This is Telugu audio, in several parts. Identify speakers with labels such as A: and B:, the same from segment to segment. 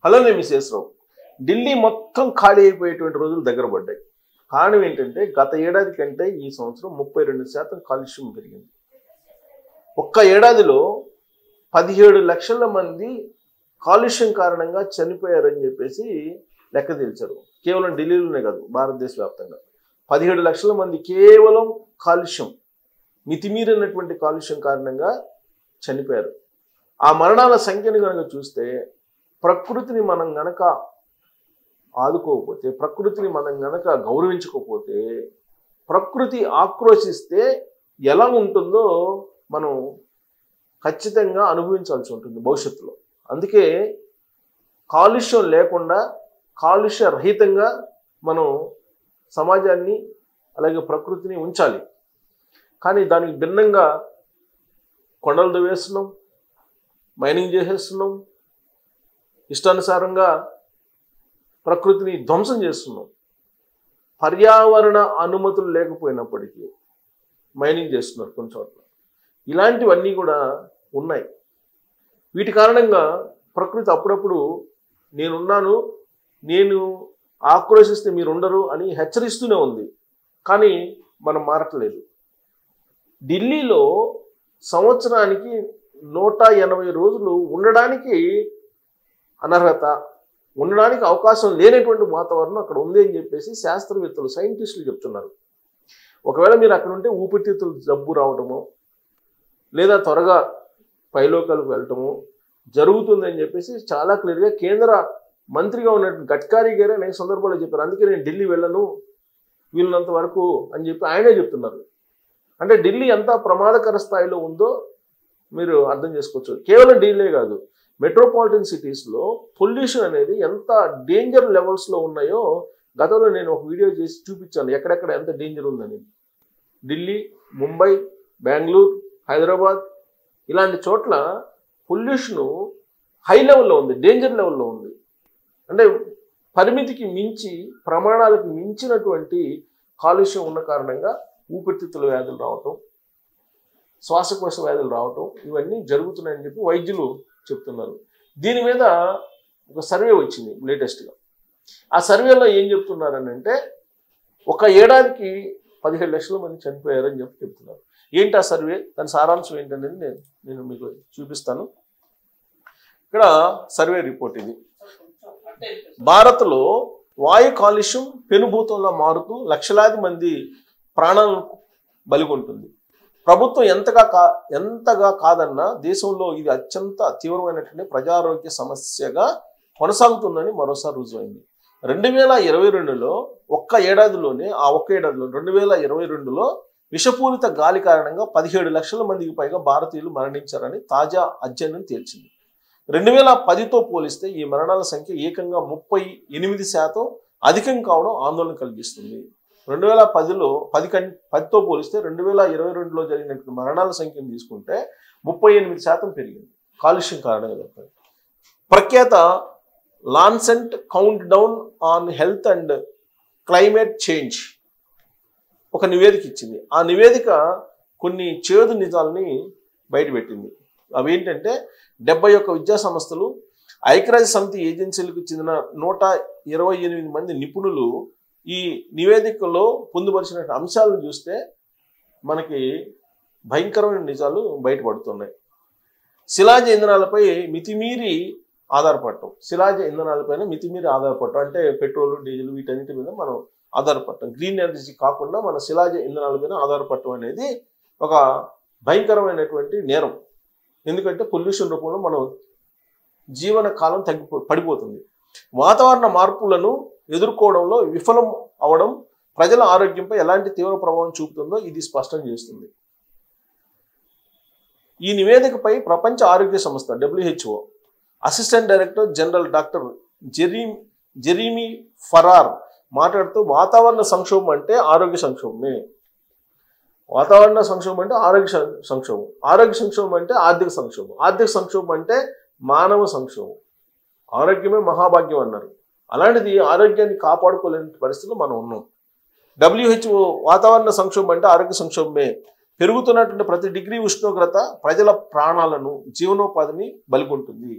A: అలానే విశేషరావు ఢిల్లీ మొత్తం ఖాళీ అయిపోయేటువంటి రోజులు దగ్గర పడ్డాయి. కారణం ఏంటంటే గత ఏడాది కంటే ఈ సంవత్సరం 32% కాలుష్యం పెరిగింది. ఒక్క ఏడాదిలో 17 లక్షల మంది కాలుష్యం కారణంగా చనిపోయారని చెప్పేసి లెక్క తేల్చారు. కేవలం ఢిల్లీలోనే కాదు, భారతదేశ వ్యాప్తంగా 17 లక్షల మంది కేవలం కాలుష్యం, మితిమీరినటువంటి కాలుష్యం కారణంగా చనిపోయారు. ఆ మరణాల సంఖ్యను కనుక చూస్తే ప్రకృతిని మనం గనక ఆదుకోకపోతే, ప్రకృతిని మనం గనక గౌరవించకపోతే, ప్రకృతి ఆక్రోశిస్తే ఎలా ఉంటుందో మనం ఖచ్చితంగా అనుభవించాల్సి ఉంటుంది భవిష్యత్తులో. అందుకే కాలుష్యం లేకుండా, కాలుష్య రహితంగా మనం సమాజాన్ని అలాగే ప్రకృతిని ఉంచాలి. కానీ దానికి భిన్నంగా కొండలు దువ్వేస్తున్నాం, మైనింగ్ చేసేస్తున్నాం, ఇష్టానుసారంగా ప్రకృతిని ధ్వంసం చేస్తున్నాం. పర్యావరణ అనుమతులు లేకపోయినప్పటికీ మైనింగ్ చేస్తున్నారు కొన్ని చోట్ల. ఇలాంటివన్నీ కూడా ఉన్నాయి. వీటి కారణంగా ప్రకృతి అప్పుడప్పుడు నేనున్నాను, నేను ఆక్రోశిస్తే మీరు ఉండరు అని హెచ్చరిస్తూనే ఉంది. కానీ మనం మారట్లేదు. ఢిల్లీలో సంవత్సరానికి 180 రోజులు ఉండడానికి అనర్హత, ఉండడానికి అవకాశం లేనటువంటి వాతావరణం అక్కడ ఉంది అని చెప్పేసి శాస్త్రవేత్తలు, సైంటిస్టులు చెప్తున్నారు. ఒకవేళ మీరు అక్కడ ఉంటే ఊపిరితిత్తులు జబ్బు రావటము, లేదా త్వరగా పైలోకాలకు వెళ్ళటము జరుగుతుందని చెప్పేసి చాలా క్లియర్గా కేంద్ర మంత్రిగా ఉన్నటువంటి గడ్కరీ గారే అనేక సందర్భాల్లో చెప్పారు. అందుకే నేను ఢిల్లీ వెళ్ళను వీళ్ళంత వరకు అని చెప్పి ఆయనే చెప్తున్నారు. అంటే ఢిల్లీ ఎంత ప్రమాదకర స్థాయిలో ఉందో మీరు అర్థం చేసుకోవచ్చు. కేవలం ఢిల్లీ కాదు, మెట్రోపాలిటన్ సిటీస్లో పొల్యూషన్ అనేది ఎంత డేంజర్ లెవెల్స్లో ఉన్నాయో గతంలో నేను ఒక వీడియో చేసి చూపించాను, ఎక్కడెక్కడ ఎంత డేంజర్ ఉందని. ఢిల్లీ, ముంబై, బెంగళూరు, హైదరాబాద్ ఇలాంటి చోట్ల పొల్యూషను హై లెవెల్లో ఉంది, డేంజర్ లెవెల్లో ఉంది. అంటే పరిమితికి మించి, ప్రమాణాలకు మించినటువంటి కాలుష్యం ఉన్న కారణంగా ఊపిరితిత్తుల వ్యాధులు రావటం, శ్వాసకోశ వ్యాధులు రావటం ఇవన్నీ జరుగుతున్నాయని చెప్పి వైద్యులు చెప్తున్నారు. దీని మీద ఒక సర్వే వచ్చింది లేటెస్ట్గా. ఆ సర్వేలో ఏం చెప్తున్నారని అంటే ఒక ఏడాదికి 17 లక్షల మంది చనిపోయారని చెప్పి చెప్తున్నారు. ఏంటి ఆ సర్వే, దాని సారాంశం ఏంటనేది నేను మీకు చూపిస్తాను. ఇక్కడ సర్వే రిపోర్ట్ ఇది. భారత్లో వాయు కాలుష్యం పెనుభూతంలో మారుతూ లక్షలాది మంది ప్రాణాలకు బలిగొంటుంది. ప్రభుత్వం ఎంతగా కాదన్నా దేశంలో ఇది అత్యంత తీవ్రమైనటువంటి ప్రజారోగ్య సమస్యగా కొనసాగుతుందని మరోసారి రుజువైంది. 2022లో ఒక్క ఏడాదిలోనే 2022లో విషపూరిత గాలి కారణంగా 17 లక్షల మందికి పైగా భారతీయులు మరణించారని తాజా అధ్యయనం తేల్చింది. 2010తో పోలిస్తే ఈ మరణాల సంఖ్య ఏకంగా 38% అధికం కావడం ఆందోళన కలిగిస్తుంది. 2010తో పోలిస్తే 2022లో జరిగినటువంటి మరణాల సంఖ్యను తీసుకుంటే 38% పెరిగింది కాలుష్యం కారణంగా. ప్రఖ్యాత Lancet count down on health and climate change ఒక నివేదిక ఇచ్చింది. ఆ నివేదిక కొన్ని చేదు నిజాలని బయటపెట్టింది. అవేంటంటే 71 విద్యా సంస్థలు, ఐక్యరాజ్య సమితి ఏజెన్సీలకు చెందిన 128 మంది నిపుణులు ఈ నివేదికలో పొందుపరిచిన అంశాలను చూస్తే మనకి భయంకరమైన నిజాలు బయటపడుతున్నాయి. శిలాజ ఇంధనాలపై మితిమీరి ఆధారపడటం, మితిమీరి ఆధారపడటం అంటే పెట్రోల్, డీజిల్ వీటన్నిటి మీద మనం ఆధారపడటం, గ్రీన్ ఎనర్జీ కాకుండా మన శిలాజ ఇంధనాల మీద ఆధారపడటం అనేది ఒక భయంకరమైనటువంటి నేరం. ఎందుకంటే పొల్యూషన్ రూపంలో మనం జీవన కాలం పడిపోతుంది. వాతావరణ మార్పులను ఎదుర్కోవడంలో విఫలం అవడం ప్రజల ఆరోగ్యంపై ఎలాంటి తీవ్ర ప్రభావం చూపుతుందో ఇది స్పష్టం చేస్తుంది. ఈ నివేదికపై ప్రపంచ ఆరోగ్య సంస్థ WHO assistant director general doctor Jeremy Farrar మాట్లాడుతూ వాతావరణ సంక్షోభం అంటే ఆరోగ్య సంక్షోభమే, వాతావరణ సంక్షోభం అంటే ఆరోగ్య సంక్షోభం, ఆరోగ్య సంక్షోభం అంటే ఆర్థిక సంక్షోభం, ఆర్థిక సంక్షోభం అంటే మానవ సంక్షోభం. ఆరోగ్యమే మహాభాగ్యం అన్నారు. అలాంటిది ఆరోగ్యాన్ని కాపాడుకోలేని పరిస్థితుల్లో మనం ఉన్నాం. WHO వాతావరణ సంక్షోభం అంటే ఆరోగ్య సంక్షోభమే, పెరుగుతున్నటువంటి ప్రతి డిగ్రీ ఉష్ణోగ్రత ప్రజల ప్రాణాలను, జీవనోపాధిని బలిగొంటుంది.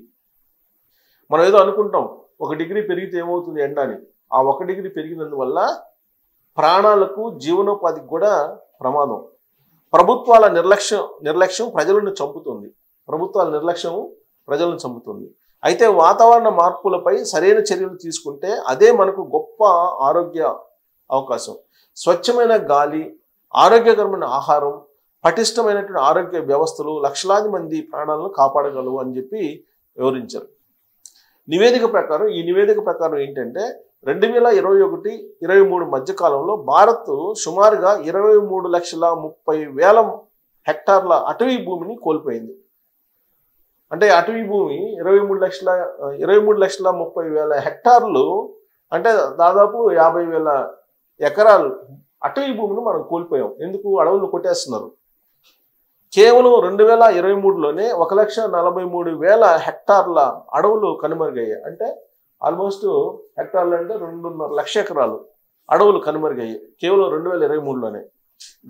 A: మనం ఏదో అనుకుంటాం 1 డిగ్రీ పెరిగితే ఏమవుతుంది ఎండ అని. ఆ 1 డిగ్రీ పెరిగినందువల్ల ప్రాణాలకు జీవనోపాధికి కూడా ప్రమాదం. ప్రభుత్వాల నిర్లక్ష్యం ప్రజలను చంపుతుంది. ప్రభుత్వాల నిర్లక్ష్యం ప్రజలను చంపుతుంది. అయితే వాతావరణ మార్పులపై సరైన చర్యలు తీసుకుంటే అదే మనకు గొప్ప ఆరోగ్య అవకాశం. స్వచ్ఛమైన గాలి, ఆరోగ్యకరమైన ఆహారం, పటిష్టమైనటువంటి ఆరోగ్య వ్యవస్థలు లక్షలాది మంది ప్రాణాలను కాపాడగలవు అని చెప్పి వివరించారు. ఈ నివేదిక ప్రకారం ఏంటంటే 2021-23 మధ్యకాలంలో భారత్ సుమారుగా 23,30,000 హెక్టార్ల అటవీ భూమిని కోల్పోయింది. అంటే అటవీ భూమి 23,30,000 హెక్టార్లు అంటే దాదాపు 50,000 ఎకరాలు అటవీ భూమిని మనం కోల్పోయాం. ఎందుకు? అడవులు కొట్టేస్తున్నారు. కేవలం 2023లోనే 1,43,000 హెక్టార్ల అడవులు కనుమరుగయ్యాయి. అంటే ఆల్మోస్ట్ హెక్టార్లు అంటే 2.5 లక్షల ఎకరాలు అడవులు కనుమరుగయ్యాయి కేవలం 2023లోనే.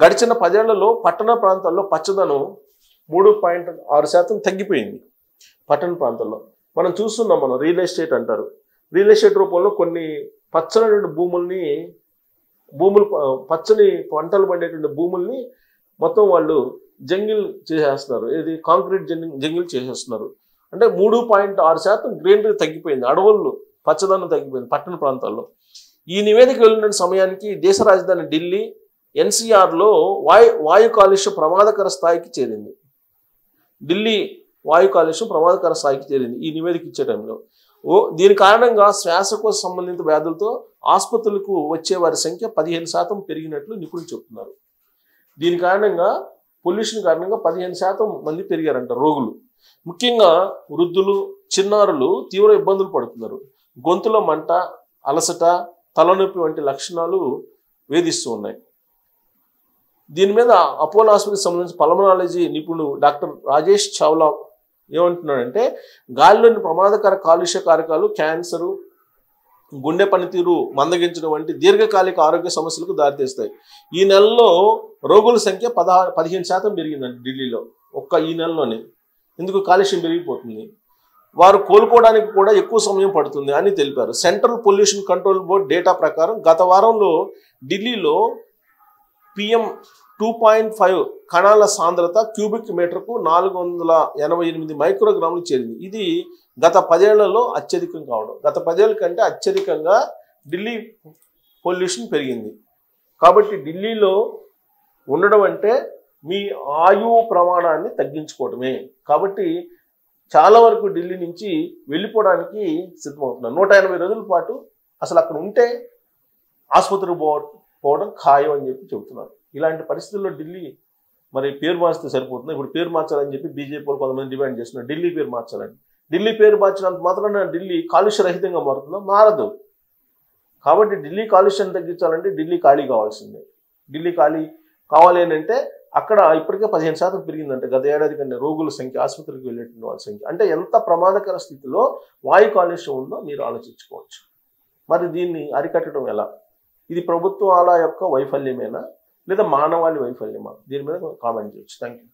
A: గడిచిన 10 ఏళ్లలో పట్టణ ప్రాంతాల్లో పచ్చదనం 3.6% తగ్గిపోయింది. పట్టణ ప్రాంతాల్లో మనం చూస్తున్నాం. రియల్ ఎస్టేట్ అంటారు. రియల్ ఎస్టేట్ రూపంలో కొన్ని పచ్చని పచ్చని పంటలు పండేటువంటి భూముల్ని మొత్తం వాళ్ళు జంగిల్ చేసేస్తున్నారు. ఇది కాంక్రీట్ జంగిల్ చేసేస్తున్నారు. అంటే 3.6% గ్రీనరీ తగ్గిపోయింది. అడవులు పచ్చదనం తగ్గిపోయింది పట్టణ ప్రాంతాల్లో. ఈ నివేదిక వెళ్ళిన సమయానికి దేశ రాజధాని ఢిల్లీ ఎన్సీఆర్లో వాయు కాలుష్యం ప్రమాదకర స్థాయికి చేరింది. ఢిల్లీ వాయు కాలుష్యం ప్రమాదకర స్థాయికి చేరింది ఈ నివేదిక ఇచ్చే టైంలో. దీని కారణంగా శ్వాసకోశ సంబంధిత వ్యాధులతో ఆసుపత్రులకు వచ్చే వారి సంఖ్య 15% పెరిగినట్లు నిపుణులు చెబుతున్నారు. దీని కారణంగా పొల్యూషన్ కారణంగా 15% మంది పెరిగారంట రోగులు. ముఖ్యంగా వృద్ధులు, చిన్నారులు తీవ్ర ఇబ్బందులు పడుతున్నారు. గొంతులో మంట, అలసట, తలనొప్పి వంటి లక్షణాలు వేధిస్తూ ఉన్నాయి. దీని మీద అపోలో ఆసుపత్రికి సంబంధించిన పల్మనాలజీ నిపుణుడు డాక్టర్ రాజేష్ చావ్లా ఏమంటున్నాడంటే గాలిలోని ప్రమాదకర కాలుష్య కారకాలు క్యాన్సరు, గుండె పనితీరు మందగించడం వంటి దీర్ఘకాలిక ఆరోగ్య సమస్యలకు దారితీస్తాయి. ఈ నెలలో రోగుల సంఖ్య 15% పెరిగిందండి ఢిల్లీలో ఈ నెలలోనే. ఎందుకు? కాలుష్యం పెరిగిపోతుంది. వారు కోలుకోవడానికి కూడా ఎక్కువ సమయం పడుతుంది అని తెలిపారు. Central pollution control board data ప్రకారం గత వారంలో ఢిల్లీలో PM2.5 కణాల సాంద్రత క్యూబిక్ మీటర్కు 488 మైక్రోగ్రాములు చేరింది. ఇది గత 10 ఏళ్లలో అత్యధికం కావడం. గత 10 ఏళ్ల కంటే అత్యధికంగా ఢిల్లీ పొల్యూషన్ పెరిగింది. కాబట్టి ఢిల్లీలో ఉండడం అంటే మీ ఆయువు ప్రమాణాన్ని తగ్గించుకోవడమే. కాబట్టి చాలా వరకు ఢిల్లీ నుంచి వెళ్ళిపోవడానికి సిద్ధమవుతున్నారు. 180 రోజుల పాటు అసలు అక్కడ ఉంటే ఆసుపత్రికి పోవడం ఖాయం అని చెప్పి చెబుతున్నారు. ఇలాంటి పరిస్థితుల్లో ఢిల్లీ మరి పేరు మార్చితే సరిపోతుంది. ఇప్పుడు పేరు మార్చాలని చెప్పి బీజేపీ వాళ్ళు కొంతమంది డిమాండ్ చేస్తున్నారు. ఢిల్లీ పేరు మార్చాలని. ఢిల్లీ పేరు మార్చినంత మాత్రాన ఢిల్లీ కాలుష్య రహితంగా మారుతుందా? మారదు. కాబట్టి ఢిల్లీ కాలుష్యాన్ని తగ్గించాలంటే ఢిల్లీ ఖాళీ కావాల్సిందే. ఢిల్లీ ఖాళీ కావాలి అని అంటే అక్కడ ఇప్పటికే 15% పెరిగిందంటే గత ఏడాది కంటే రోగుల సంఖ్య, ఆసుపత్రికి వెళ్ళేటువంటి వాళ్ళ సంఖ్య. అంటే ఎంత ప్రమాదకర స్థితిలో వాయు కాలుష్యం ఉందో మీరు ఆలోచించుకోవచ్చు. మరి దీన్ని అరికట్టడం ఎలా? ఇది ప్రభుత్వాల యొక్క వైఫల్యమేనా లేదా మానవాళి వైఫల్యమా? దీని మీద కామెంట్ చేయొచ్చు. Thank you.